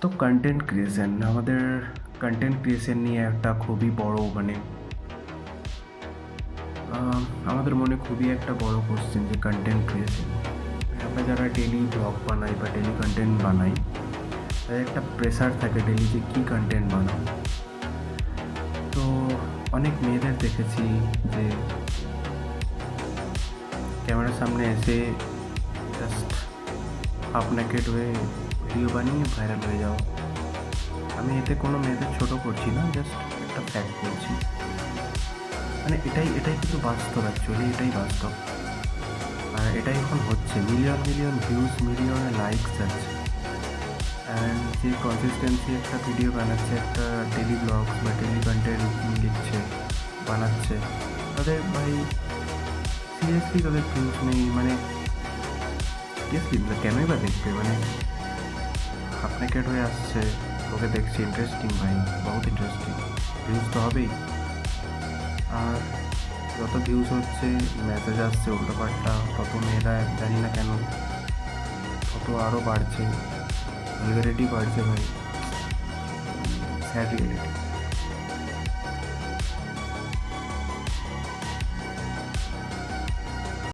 তো content creation নিয়ে একটা খুবই বড় আমাদের মনে খুবই একটা বড় কোশ্চেন যে কন্টেন্ট ক্রিয়েশন আমরা যারা ডেলি ব্লগ বানাই বা ডেলি কন্টেন্ট বানাই তাদের একটা প্রেশার থাকে ডেলি যে কী কন্টেন্ট বানাবো। তো অনেক মেয়েদের দেখেছি যে ক্যামেরার সামনে এসে জাস্ট হাফ নেকেড হয়ে ভিডিও বানিয়ে ভাইরাল হয়ে যাওয়া। আমি এতে কোনো মেয়েদের ছোটো করছি না, জাস্ট একটা ফ্যাক্ট বলছি। এটাই কিন্তু বাস্তব, অ্যাকচুয়ালি এটাই বাস্তব। আর এটাই এখন হচ্ছে, মিলিয়ন ভিউজ, মিলিয়নে লাইকস যাচ্ছে। অ্যান্ড যে কনসিস্টেন্সি একটা ভিডিও বানাচ্ছে, একটা ডেলি ব্লগস বা ডেলি কন্টেন্ট লিখছে, বানাচ্ছে, তাদের সিরিয়াসলি তাদের ভিউজ নেই। সিরিয়াসলি কেনই বা দেখবে? হাফ নেকেড হয়ে আসছে, ওকে দেখছি ইন্টারেস্টিং, বহুত ইন্টারেস্টিং, ভিউজ তো হবেই। আর যত ভিউজ হচ্ছে, মেসেজ আসছে উল্টোপাল্টা, তত মেয়েরা জানি না কেন তত আরও বাড়ছে, ভালগারিটি বাড়ছে। Sad reality.